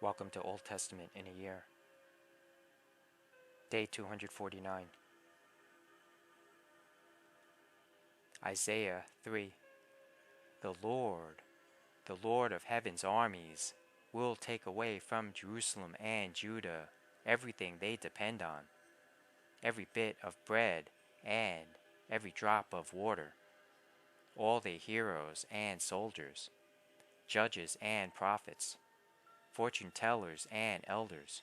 Welcome to Old Testament in a Year. Day 249. Isaiah 3. The Lord of heaven's armies, will take away from Jerusalem and Judah everything they depend on, every bit of bread and every drop of water, all their heroes and soldiers, judges and prophets, fortune tellers and elders,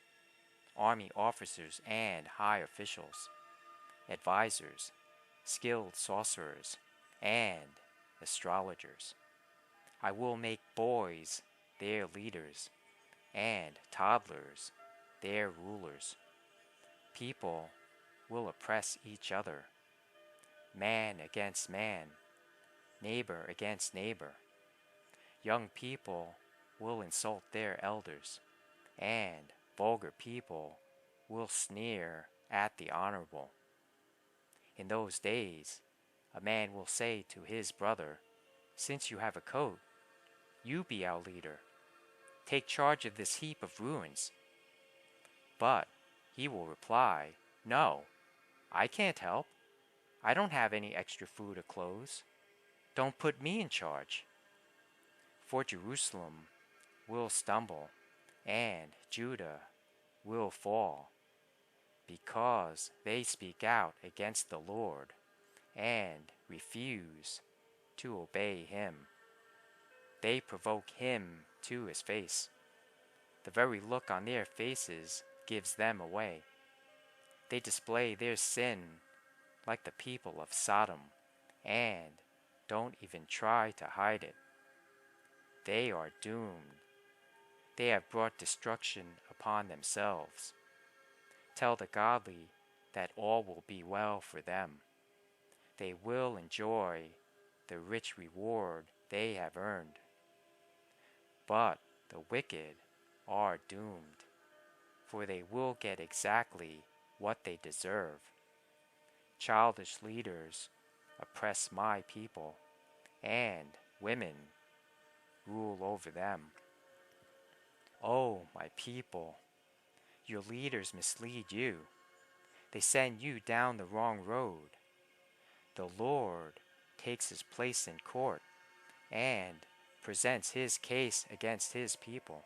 army officers and high officials, advisors, skilled sorcerers, and astrologers. I will make boys their leaders, and toddlers their rulers. People will oppress each other, man against man, neighbor against neighbor. Young people will insult their elders, and vulgar people will sneer at the honorable. In those days, a man will say to his brother, "Since you have a coat, you be our leader. Take charge of this heap of ruins." But he will reply, "No, I can't help. I don't have any extra food or clothes. Don't put me in charge." For Jerusalem will stumble, and Judah will fall, because they speak out against the Lord and refuse to obey him. They provoke him to his face. The very look on their faces gives them away. They display their sin like the people of Sodom, and don't even try to hide it. They are doomed. They have brought destruction upon themselves. Tell the godly that all will be well for them. They will enjoy the rich reward they have earned. But the wicked are doomed, for they will get exactly what they deserve. Childish leaders oppress my people, and women rule over them. Oh, my people, your leaders mislead you. They send you down the wrong road. The Lord takes his place in court and presents his case against his people.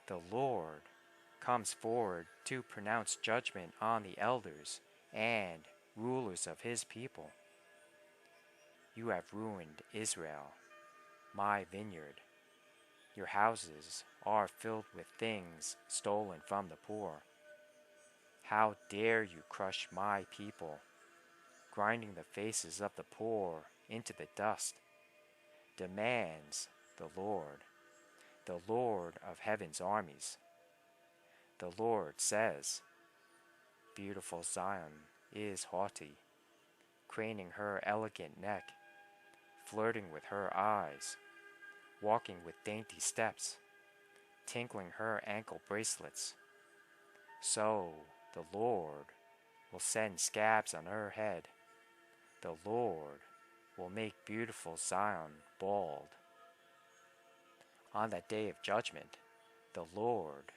The Lord comes forward to pronounce judgment on the elders and rulers of his people. You have ruined Israel, my vineyard. Your houses are filled with things stolen from the poor. How dare you crush my people, grinding the faces of the poor into the dust, demands the Lord of heaven's armies. The Lord says, "Beautiful Zion is haughty, craning her elegant neck, flirting with her eyes, walking with dainty steps, tinkling her ankle bracelets. So the Lord will send scabs on her head. The Lord will make beautiful Zion bald. On that day of judgment, the Lord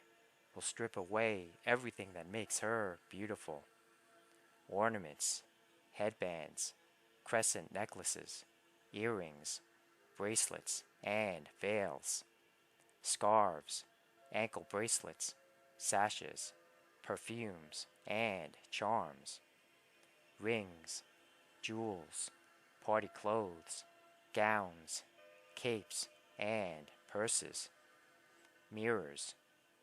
will strip away everything that makes her beautiful: ornaments, headbands, crescent necklaces, earrings, bracelets, and veils, scarves, ankle bracelets, sashes, perfumes, and charms, rings, jewels, party clothes, gowns, capes, and purses, mirrors,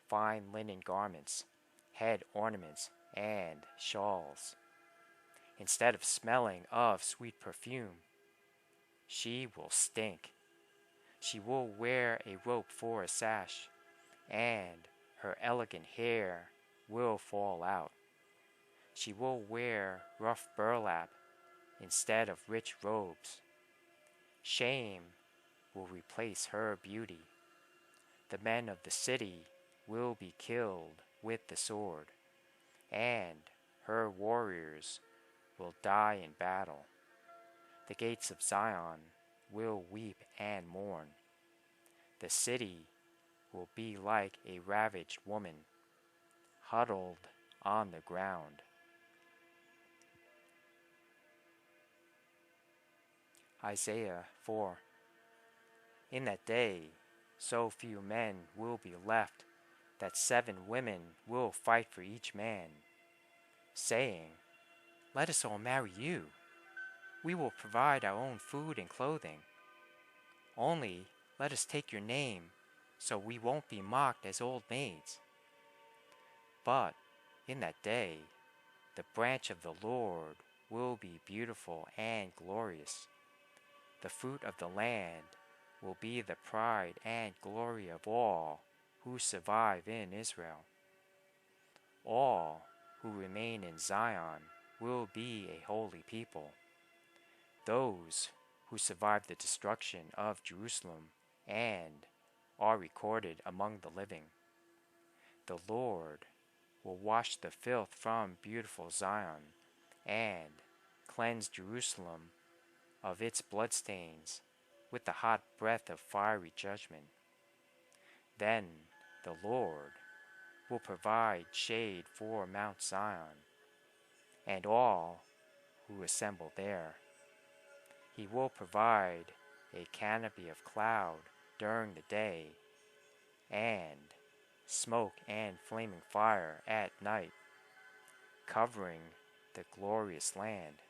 fine linen garments, head ornaments, and shawls. Instead of smelling of sweet perfume, she will stink. She will wear a rope for a sash, and her elegant hair will fall out. She will wear rough burlap instead of rich robes. Shame will replace her beauty. The men of the city will be killed with the sword, and her warriors will die in battle. The gates of Zion will weep and mourn. The city will be like a ravaged woman, huddled on the ground. Isaiah 4. In that day, so few men will be left that 7 women will fight for each man, saying, "Let us all marry you. We will provide our own food and clothing. Only let us take your name, so we won't be mocked as old maids." But in that day, the branch of the Lord will be beautiful and glorious. The fruit of the land will be the pride and glory of all who survive in Israel. All who remain in Zion will be a holy people. Those who survive the destruction of Jerusalem and are recorded among the living. The Lord will wash the filth from beautiful Zion and cleanse Jerusalem of its bloodstains with the hot breath of fiery judgment. Then the Lord will provide shade for Mount Zion and all who assemble there. He will provide a canopy of cloud during the day and smoke and flaming fire at night, covering the glorious land.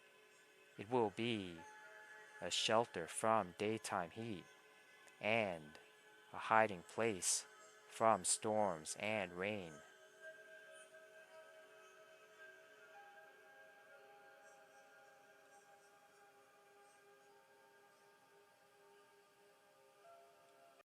It will be a shelter from daytime heat and a hiding place from storms and rain.